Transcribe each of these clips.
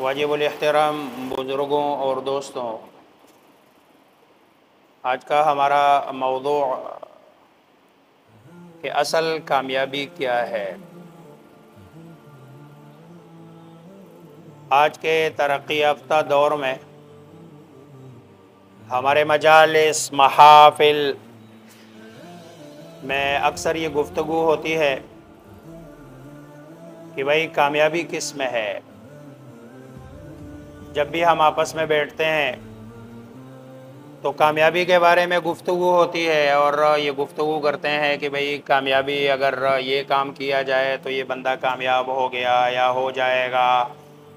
वाजिबुल एहतराम बुज़ुर्गों और दोस्तों, आज का हमारा मौदू कि असल कामयाबी क्या है। आज के तरक्की याफ्ता दौर में हमारे मजालिस महाफिल में अक्सर ये गुफ्तगू होती है कि भाई कामयाबी किस में है। जब भी हम आपस में बैठते हैं तो कामयाबी के बारे में गुफ्तगू होती है और ये गुफ्तगू करते हैं कि भाई कामयाबी अगर ये काम किया जाए तो ये बंदा कामयाब हो गया या हो जाएगा,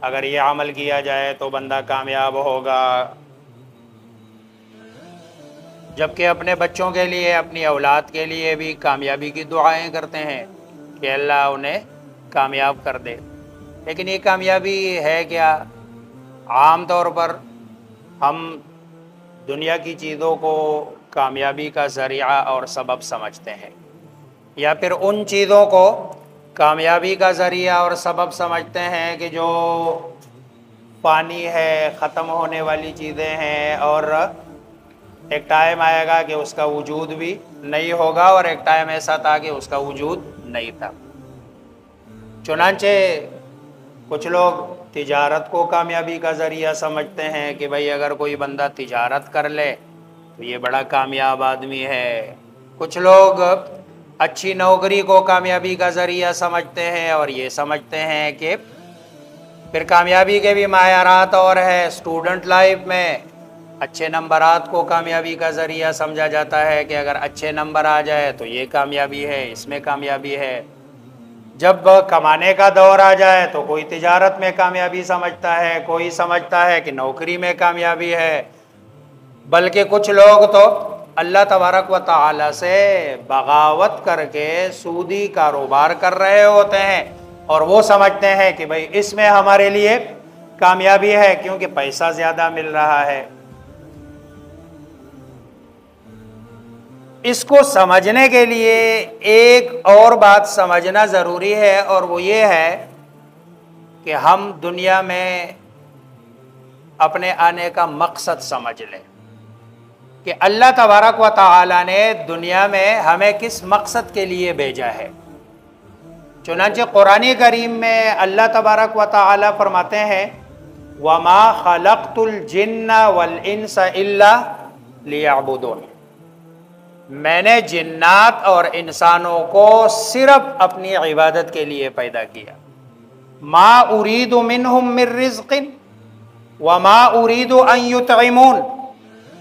अगर ये अमल किया जाए तो बंदा कामयाब होगा। जबकि अपने बच्चों के लिए, अपनी औलाद के लिए भी कामयाबी की दुआएं करते हैं कि अल्लाह उन्हें कामयाब कर दे। लेकिन ये कामयाबी है क्या? आम तौर पर हम दुनिया की चीज़ों को कामयाबी का ज़रिया और सबब समझते हैं, या फिर उन चीज़ों को कामयाबी का ज़रिया और सबब समझते हैं कि जो फ़ानी है, ख़त्म होने वाली चीज़ें हैं और एक टाइम आएगा कि उसका वजूद भी नहीं होगा और एक टाइम ऐसा था कि उसका वजूद नहीं था। चुनांचे कुछ लोग तिजारत को कामयाबी का ज़रिया समझते हैं कि भाई अगर कोई बंदा तिजारत कर ले तो ये बड़ा कामयाब आदमी है। कुछ लोग अच्छी नौकरी को कामयाबी का ज़रिया समझते हैं और ये समझते हैं कि फिर कामयाबी के भी मायारात और है। स्टूडेंट लाइफ में अच्छे नंबरात को कामयाबी का ज़रिया समझा जाता है कि अगर अच्छे नंबर आ जाए तो ये कामयाबी है, इसमें कामयाबी है। जब कमाने का दौर आ जाए तो कोई तिजारत में कामयाबी समझता है, कोई समझता है कि नौकरी में कामयाबी है। बल्कि कुछ लोग तो अल्लाह तबारक व तआला से बगावत करके सूदी कारोबार कर रहे होते हैं और वो समझते हैं कि भाई इसमें हमारे लिए कामयाबी है क्योंकि पैसा ज़्यादा मिल रहा है। इसको समझने के लिए एक और बात समझना ज़रूरी है और वो ये है कि हम दुनिया में अपने आने का मकसद समझ लें कि अल्लाह तबारक व तआला ने दुनिया में हमें किस मकसद के लिए भेजा है। चुनांचे कुरान करीम में अल्लाह तबारक व तआला फरमाते हैं, वमा खलक़तुल जिन्ना वल इंसा इल्ला लियअबुदून, मैंने जिन्नात और इंसानों को सिर्फ अपनी इबादत के लिए पैदा किया। मा उरीदु मिनहुम मिर रिज़्क़िन व मा उरीदु अन युतइमून,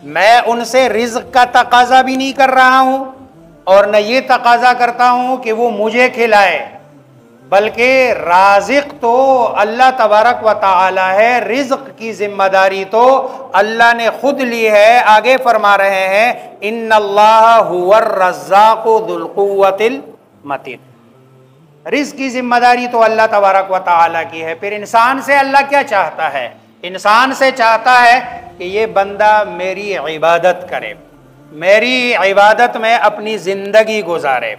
मैं उनसे रिज़्क़ का तकाजा भी नहीं कर रहा हूँ और न ये तकाजा करता हूँ कि वो मुझे खिलाए, बल्कि राज़िक़ तो अल्लाह तबारक व तआला है। रिज़्क़ की जिम्मेदारी तो अल्लाह ने खुद ली है। आगे फरमा रहे हैं, इन्नल्लाह हुवर रज़्ज़ाक़ु ज़ुल क़ुव्वतिल मतीन, रिज़्क़ की जिम्मेदारी तो अल्लाह तबारक व तआला की है। फिर इंसान से अल्लाह क्या चाहता है? इंसान से चाहता है कि ये बंदा मेरी इबादत करे, मेरी इबादत में अपनी ज़िंदगी गुजारे।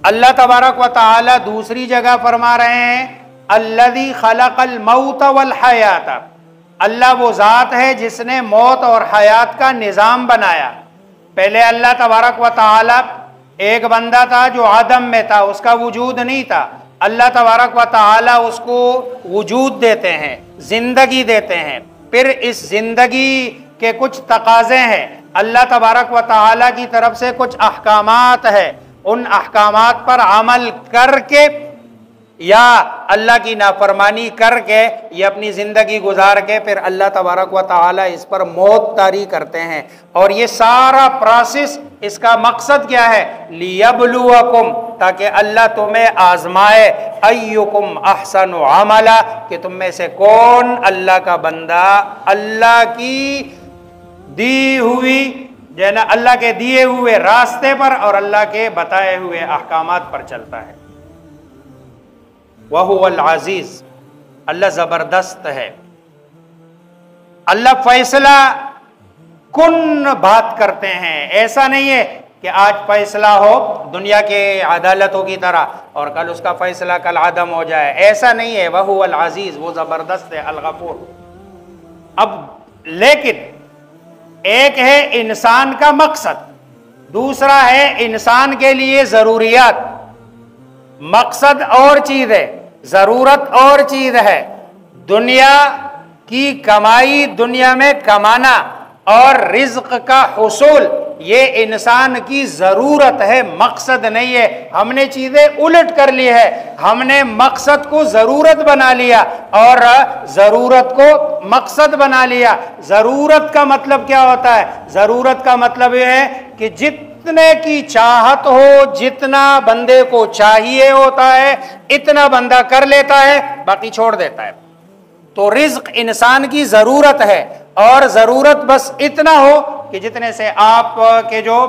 अल्लाह तबारक व तआला दूसरी जगह फरमा रहे हैं, अल्लज़ी खलक़ल मौत वल हयात, अल्लाह वो ज़ात है जिसने मौत और हयात का निज़ाम बनाया। पहले अल्लाह तबारक व तआला, एक बंदा था जो आदम में था, उसका वजूद नहीं था। अल्लाह तबारक व तआला उसको वजूद देते हैं, ज़िंदगी देते हैं। फिर इस ज़िंदगी के कुछ तकाज़े हैं, अल्लाह तबारक व तआला की तरफ से कुछ अहकामात है। उन अहकामात पर अमल करके या अल्लाह की नाफरमानी करके ये अपनी ज़िंदगी गुजार के फिर अल्लाह तबारक व तआला इस पर मौत तारी करते हैं। और ये सारा प्रोसेस, इसका मकसद क्या है? लियब्लुवकुम, ताकि अल्लाह तुम्हें आजमाए, अय्युकुम अहसनु अमला, कि तुम में से कौन अल्लाह का बंदा अल्लाह की दी हुई जो है ना अल्लाह के दिए हुए रास्ते पर और अल्लाह के बताए हुए अहकामात पर चलता है। वहुवल अजीज, अल्लाह जबरदस्त है। अल्लाह फैसला कुन बात करते हैं। ऐसा नहीं है कि आज फैसला हो दुनिया के अदालतों की तरह और कल उसका फैसला कल आदम हो जाए, ऐसा नहीं है। वहुवल अजीज, वो जबरदस्त है, अल गफूर। अब लेकिन एक है इंसान का मकसद, दूसरा है इंसान के लिए जरूरियात। मकसद और चीज है, जरूरत और चीज है। दुनिया की कमाई, दुनिया में कमाना और रिज्क का हुसूल, ये इंसान की जरूरत है, मकसद नहीं है। हमने चीजें उलट कर ली है, हमने मकसद को जरूरत बना लिया और जरूरत को मकसद बना लिया। जरूरत का मतलब क्या होता है? जरूरत का मतलब यह है कि जितने की चाहत हो, जितना बंदे को चाहिए होता है, इतना बंदा कर लेता है, बाकी छोड़ देता है। तो रिज्क इंसान की जरूरत है और जरूरत बस इतना हो कि जितने से आप के जो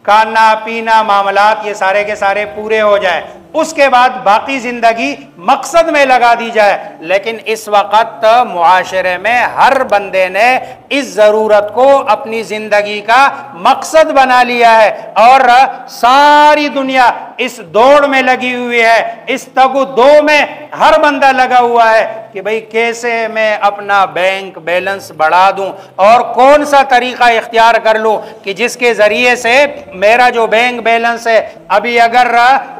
खाना पीना मामलात ये सारे के सारे पूरे हो जाए, उसके बाद बाकी जिंदगी मकसद में लगा दी जाए। लेकिन इस वक्त मुआशरे में हर बंदे ने इस जरूरत को अपनी जिंदगी का मकसद बना लिया है और सारी दुनिया इस दौड़ में लगी हुई है, इस तगु दो में हर बंदा लगा हुआ है कि भाई कैसे मैं अपना बैंक बैलेंस बढ़ा दूं और कौन सा तरीका इख्तियार कर लूं कि जिसके जरिए से मेरा जो बैंक बैलेंस है अभी अगर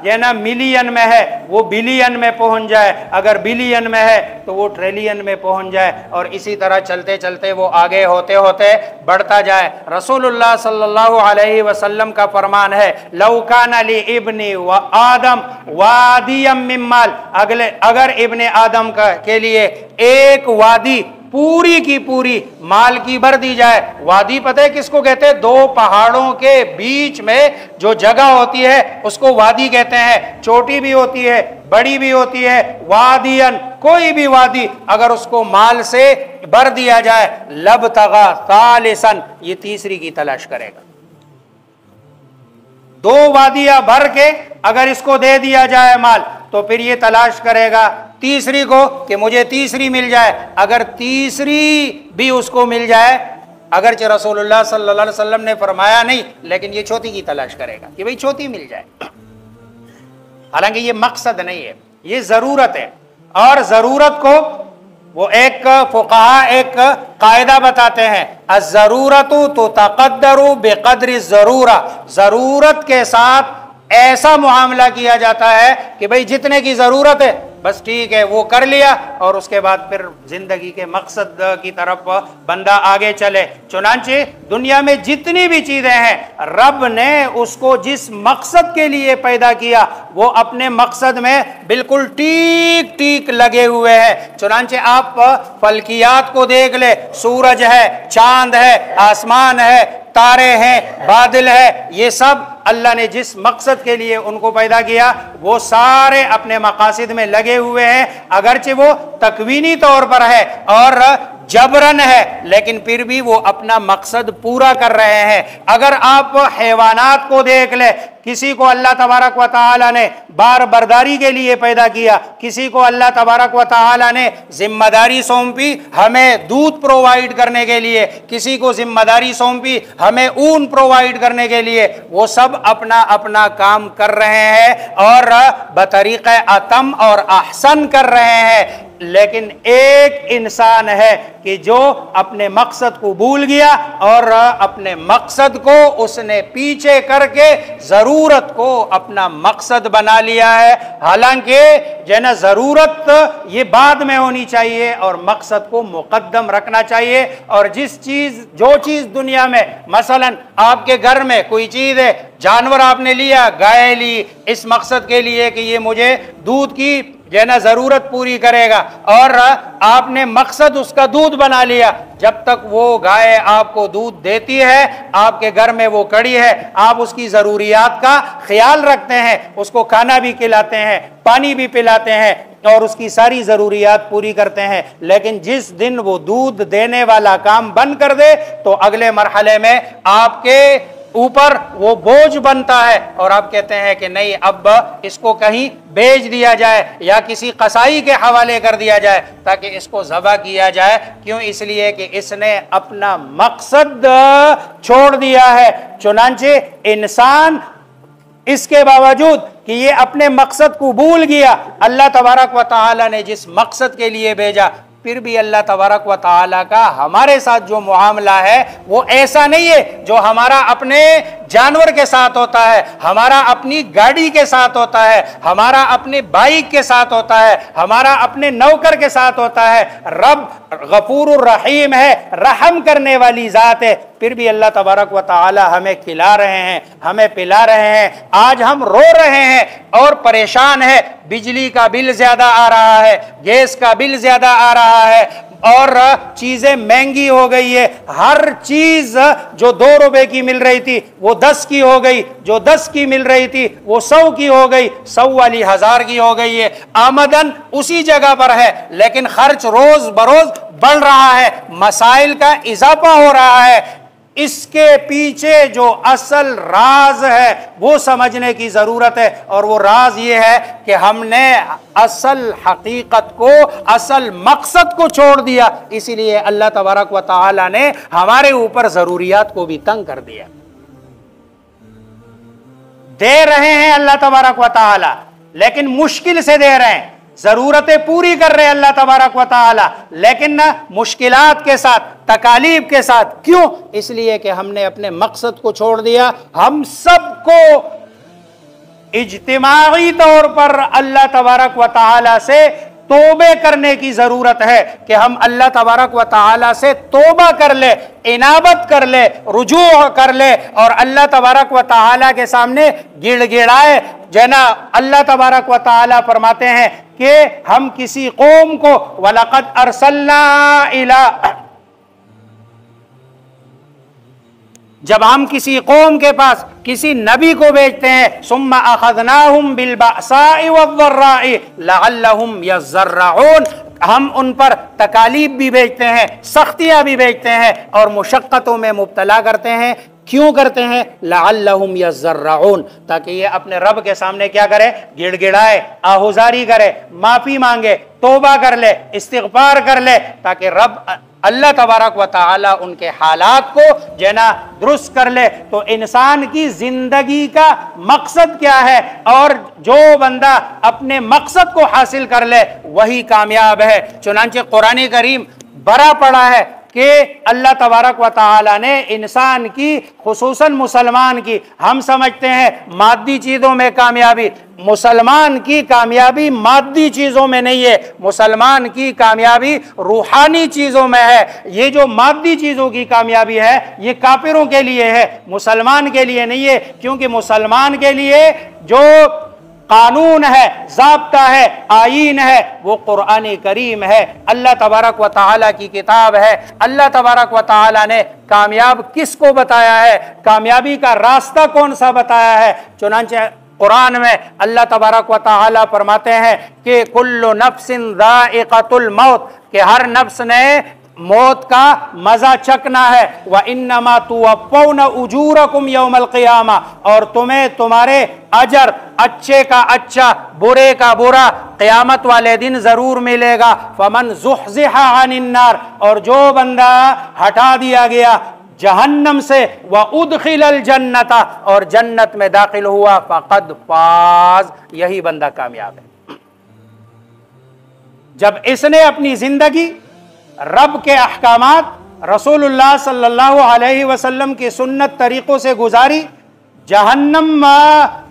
ये ना मिलियन में है वो बिलियन में पहुंच जाए, अगर बिलियन में है तो वो ट्रिलियन में पहुंच जाए और इसी तरह चलते चलते वो आगे होते होते बढ़ता जाए। रसूलुल्लाह सल्लल्लाहु अलैहि वसल्लम का फरमान है, लौ काना ली इब्नी व आदम वादियम मिन माल, अगर इब्ने आदम के लिए एक वादी पूरी की पूरी माल की भर दी जाए। वादी पता है किसको कहते हैं? दो पहाड़ों के बीच में जो जगह होती है उसको वादी कहते हैं। छोटी भी होती है, बड़ी भी होती है। वादियन, कोई भी वादी अगर उसको माल से भर दिया जाए, लब तगा सालिसन, ये तीसरी की तलाश करेगा। दो वादियां भर के अगर इसको दे दिया जाए माल तो फिर ये तलाश करेगा तीसरी को कि मुझे तीसरी मिल जाए। अगर तीसरी भी उसको मिल जाए, अगर रसूलुल्लाह सल्लल्लाहु अलैहि वसल्लम ने फरमाया नहीं, लेकिन ये चौथी की तलाश करेगा कि भाई चौथी मिल जाए। हालांकि ये मकसद नहीं है, ये जरूरत है। और जरूरत को वो एक फुक़हा एक कायदा बताते हैं, अज़रूरतु तो तक़द्दरु बेक़द्रि ज़रूरा, जरूरत के साथ ऐसा मुआमला किया जाता है कि भाई जितने की जरूरत है बस ठीक है वो कर लिया और उसके बाद फिर जिंदगी के मकसद की तरफ बंदा आगे चले। चुनांचे दुनिया में जितनी भी चीजें हैं रब ने उसको जिस मकसद के लिए पैदा किया वो अपने मकसद में बिल्कुल ठीक ठीक लगे हुए हैं। चुनांचे आप फल्कियात को देख ले, सूरज है, चांद है, आसमान है, तारे हैं, बादल है, ये सब अल्लाह ने जिस मकसद के लिए उनको पैदा किया वो सारे अपने मकासिद में लगे हुए हैं। अगरचे वो तकवीनी तौर पर है और जबरन है, लेकिन फिर भी वो अपना मकसद पूरा कर रहे हैं। अगर आप हैवानात को देख ले, किसी को अल्लाह तबारक व तआला ने बार बर्दारी के लिए पैदा किया, किसी को अल्लाह तबारक व तआला ने जिम्मेदारी सौंपी हमें दूध प्रोवाइड करने के लिए, किसी को जिम्मेदारी सौंपी हमें ऊन प्रोवाइड करने के लिए। वो सब अपना अपना काम कर रहे हैं और बतरीक़े अतम और अहसन कर रहे हैं। लेकिन एक इंसान है कि जो अपने मकसद को भूल गया और अपने मकसद को उसने पीछे करके जरूरत को अपना मकसद बना लिया है। हालांकि जना जरूरत ये बाद में होनी चाहिए और मकसद को मुकद्दम रखना चाहिए। और जो चीज दुनिया में, मसलन आपके घर में कोई चीज है, जानवर आपने लिया, गाय ली इस मकसद के लिए कि ये मुझे दूध की ना जरूरत पूरी करेगा और आपने मकसद उसका दूध बना लिया। जब तक वो गाय आपको दूध देती है, आपके घर में वो कड़ी है, आप उसकी जरूरियात का ख्याल रखते हैं, उसको खाना भी खिलाते हैं, पानी भी पिलाते हैं, और उसकी सारी ज़रूरियात पूरी करते हैं। लेकिन जिस दिन वो दूध देने वाला काम बंद कर दे तो अगले मरहले में आपके ऊपर वो बोझ बनता है और आप कहते हैं कि नहीं, अब इसको कहीं बेच दिया जाए या किसी कसाई के हवाले कर दिया जाए ताकि इसको ज़बह किया जाए। क्यों? इसलिए कि इसने अपना मकसद छोड़ दिया है। चुनांचे इंसान इसके बावजूद कि ये अपने मकसद को भूल गया, अल्लाह तबारक व तआला ने जिस मकसद के लिए भेजा, फिर भी अल्लाह तबारक व तआला का हमारे साथ जो मुआमला है वो ऐसा नहीं है जो हमारा अपने जानवर के साथ होता है, हमारा अपनी गाड़ी के साथ होता है, हमारा अपने बाइक के साथ होता है, हमारा अपने नौकर के साथ होता है। रब गफूरुर रहीम है, रहम करने वाली ज़ात है। फिर भी अल्लाह तबारक व तआला हमें खिला रहे हैं, हमें पिला रहे हैं। आज हम रो रहे हैं और परेशान है, बिजली का बिल ज्यादा आ रहा है, गैस का बिल ज्यादा आ रहा है और चीजें महंगी हो गई है। हर चीज जो 2 रुपए की मिल रही थी वो 10 की हो गई, जो 10 की मिल रही थी वो 100 की हो गई, 100 वाली 1000 की हो गई है। आमदन उसी जगह पर है लेकिन खर्च रोज बरोज बढ़ रहा है, मसाइल का इजाफा हो रहा है। इसके पीछे जो असल राज है वो समझने की जरूरत है और वो राज ये है कि हमने असल हकीकत को, असल मकसद को छोड़ दिया। इसीलिए अल्लाह तबारक व तआला ने हमारे ऊपर जरूरियात को भी तंग कर दिया। दे रहे हैं अल्लाह तबारक व तआला लेकिन मुश्किल से दे रहे हैं, जरूरतें पूरी कर रहे हैं अल्लाह तबारक व तआला लेकिन मुश्किलात के साथ, तकालीफ के साथ। क्यों? इसलिए कि हमने अपने मकसद को छोड़ दिया। हम सबको इज्तिमाई तौर पर अल्लाह तबारक व तआला से तौबे करने की जरूरत है कि हम अल्लाह तबारक व तआला से तौबा कर ले, इनाबत कर ले, रुजू कर ले और अल्लाह तबारक व तआला के सामने गिड़गिड़ाए। जना अल्लाह तबारक व तआला फरमाते हैं कि हम किसी कौम को वलक़द अरसलना इला, जब हम किसी कौम के पास किसी नबी को भेजते हैं, सुम्मा अखज़नाहुम बिलबअसाइ वद्दर्राइ लअल्लहुम यज़्ज़र्रऊन, हम उन पर तकालीफ भी भेजते हैं, सख्तियां भी भेजते हैं और मुशक्क़तों में मुब्तला करते हैं। क्यों करते हैं? लअल्लहुम यज़्ज़र्रऊन, ताकि ये अपने रब के सामने क्या करे? गिड़गिड़ाए, आहुजारी करे, माफी मांगे, तौबा कर ले, इस्तिग़फ़ार कर ले, ताकि रब अल्लाह तबारक व तआला उनके हालात को जना दुरुस्त कर ले। तो इंसान की जिंदगी का मकसद क्या है? और जो बंदा अपने मकसद को हासिल कर ले वही कामयाब है। चुनांचे कुरान करीम बड़ा पड़ा है कि अल्लाह तबारक व तआला ने इंसान की, खुसूसन मुसलमान की, हम समझते हैं मादी चीज़ों में कामयाबी, मुसलमान की कामयाबी मादी चीज़ों में नहीं है, मुसलमान की कामयाबी रूहानी चीज़ों में है। ये जो मादी चीज़ों की कामयाबी है ये काफिरों के लिए है, मुसलमान के लिए नहीं है। क्योंकि मुसलमान के लिए जो कानून है, ज़ाब्ता है, आईन है वो कुरान करीम है, अल्लाह तबारक व तआला की किताब है। अल्लाह तबारक व तआला ने कामयाब किसको बताया है, कामयाबी का रास्ता कौन सा बताया है। चुनांचे कुरान में अल्लाह तबारक व तआला फरमाते हैं कि कुल्लु नफ्सिन ज़ाइक़तुल मौत, कि हर नफ्स ने मौत का मजा चखना है। व इन्नमा तुवफ़्फ़ौना उजूरकुम यौमल क़ियामा, और तुम्हें तुम्हारे अजर, अच्छे का अच्छा, बुरे का बुरा क़यामत वाले दिन जरूर मिलेगा। फमन ज़ुहज़िहा अनिन नार, और जो बंदा हटा दिया गया जहन्नम से, व उदखिलल जन्नता, और जन्नत में दाखिल हुआ, फ़क़द फ़ाज़, यही बंदा कामयाब है। जब इसने अपनी जिंदगी रब के अहकामात, रसूलुल्लाह सल्लल्लाहु अलैहि वसल्लम की सुन्नत तरीक़ों से गुजारी, जहन्नम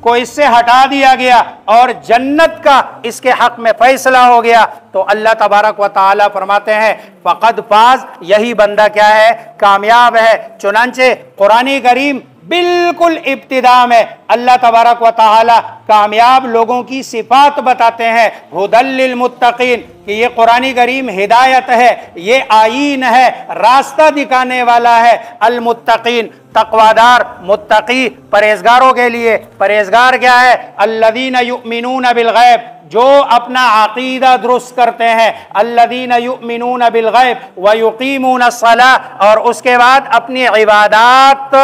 को इससे हटा दिया गया और जन्नत का इसके हक में फैसला हो गया, तो अल्लाह तबारक व तआला फरमाते हैं फ़क़द फ़ाज़, यही बंदा क्या है? कामयाब है। चुनांचे कुरान करीम बिल्कुल इब्तिदा में अल्लाह तबारक व तआला कामयाब लोगों की सिफात बताते हैं। हुदल लिल मुत्तकीन, कि ये कुरानी करीम हिदायत है, ये आईन है, रास्ता दिखाने वाला है। अल मुत्तकीन, तकवादार, मुत्तकी, परहेजगारों के लिए। परहेजगार क्या है? अल्लज़ीना युमिनून बिल गैब, जो अपना अकीदा दुरुस्त करते हैं। अल्लज़ीना युमिनून बिल गैब व युकीमून अस्सलाह, और उसके बाद अपनी इबादत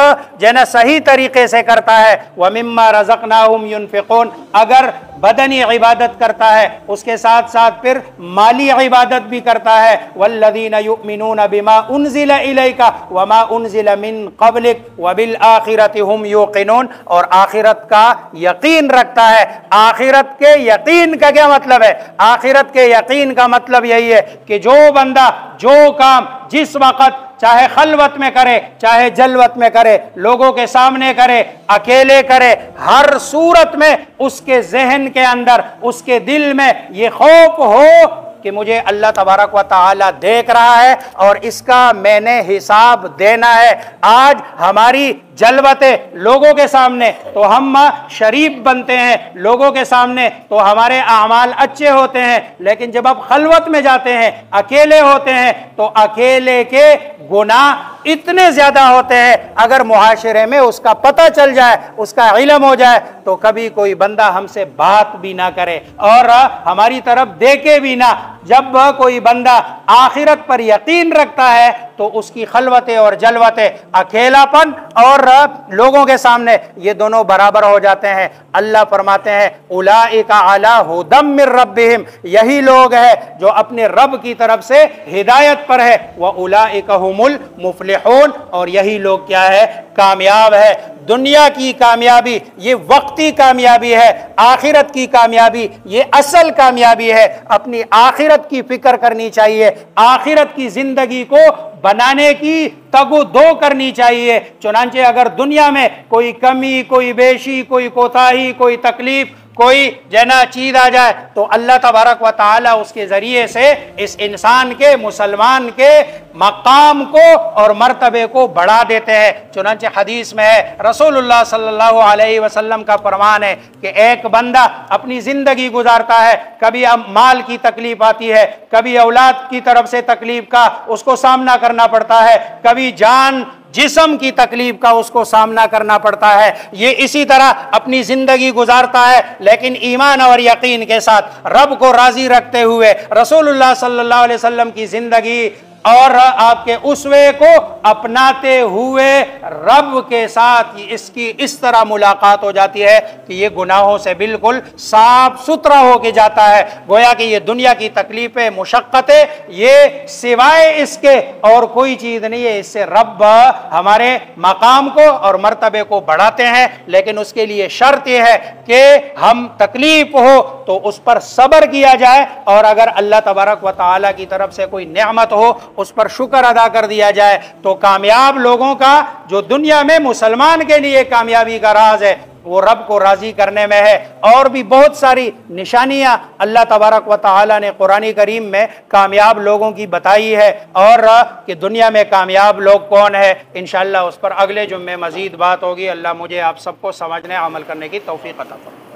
जो न सही तरीके से करता है। व मिम्मा रज़क़नाहुम युनफ़िक़ून, अगर बदनी इबादत करता है उसके साथ साथ फिर माली इबादत भी करता है। वल्लज़ीना युमिनून बिमा उन्ज़िला इलैका व मा उन्ज़िला मिन क़ब्लिक व बिल आखिरति हुम युक़िनून, और आखिरत का यकीन रखता है। आखिरत के यकीन का क्या मतलब है? आखिरत के यकीन का मतलब यही है कि जो बंदा जो काम जिस वक़्त चाहे खलवत में करे, चाहे जलवत में करे, लोगों के सामने करे, अकेले करे, हर सूरत में उसके जहन के अंदर, उसके दिल में ये खौफ हो कि मुझे अल्लाह तबारक व तआला देख रहा है और इसका मैंने हिसाब देना है। आज हमारी जलवतें लोगों के सामने तो हम शरीफ बनते हैं, लोगों के सामने तो हमारे आमाल अच्छे होते हैं, लेकिन जब आप खलवत में जाते हैं, अकेले होते हैं, तो अकेले के गुनाह इतने ज्यादा होते हैं, अगर मुआशरे में उसका पता चल जाए, उसका इल्म हो जाए, तो कभी कोई बंदा हमसे बात भी ना करे और हमारी तरफ देखे भी ना। जब कोई बंदा आखिरत पर यकीन रखता है तो उसकी खलवतें और जलवतें, अकेलापन और लोगों के सामने, ये दोनों बराबर हो जाते हैं। अल्लाह फरमाते हैं उलाइका अला हुदम मिर रब्बिहिम, यही लोग हैं जो अपने रब की तरफ से हिदायत पर है। व उलाइका हुमुल मुफलिहून, और यही लोग क्या है? कामयाब है। दुनिया की कामयाबी ये वक्ती कामयाबी है, आखिरत की कामयाबी ये असल कामयाबी है। अपनी आखिरत की फिक्र करनी चाहिए, आखिरत की जिंदगी को बनाने की तगो दो करनी चाहिए। चुनांचे अगर दुनिया में कोई कमी, कोई बेशी, कोई कोताही, कोई तकलीफ, कोई जना चीज आ जाए, तो अल्लाह तबारक व ताला उसके जरिए से इस इंसान के, मुसलमान के मकाम को और मर्तबे को बढ़ा देते हैं। चुनांचे हदीस में है, रसूलुल्लाह सल्लल्लाहु अलैहि वसल्लम का फरमान है कि एक बंदा अपनी जिंदगी गुजारता है, कभी माल की तकलीफ आती है, कभी औलाद की तरफ से तकलीफ का उसको सामना करना पड़ता है, कभी जान जिस्म की तकलीफ का उसको सामना करना पड़ता है। ये इसी तरह अपनी जिंदगी गुजारता है, लेकिन ईमान और यकीन के साथ, रब को राजी रखते हुए, रसूलुल्लाह सल्लल्लाहु अलैहि वसल्लम की जिंदगी और आपके उसवे को अपनाते हुए रब के साथ इसकी इस तरह मुलाकात हो जाती है कि ये गुनाहों से बिल्कुल साफ सुथरा होके जाता है। गोया कि ये दुनिया की तकलीफें, मुशक्क़तें, ये सिवाय इसके और कोई चीज़ नहीं है। इससे रब हमारे मकाम को और मर्तबे को बढ़ाते हैं, लेकिन उसके लिए शर्त यह है कि हम तकलीफ हो तो उस पर सब्र किया जाए, और अगर अल्लाह तबारक व तआला की तरफ से कोई नेमत हो उस पर शुक्र अदा कर दिया जाए। तो कामयाब लोगों का जो दुनिया में मुसलमान के लिए कामयाबी का राज है वो रब को राजी करने में है। और भी बहुत सारी निशानियां अल्लाह तबारक व तआला ने कुरानी करीम में कामयाब लोगों की बताई है, और कि दुनिया में कामयाब लोग कौन है, इंशाअल्लाह उस पर अगले जुम्मे मजीद बात होगी। अल्लाह मुझे आप सबको समझने, अमल करने की तौफीक अता फरमाए।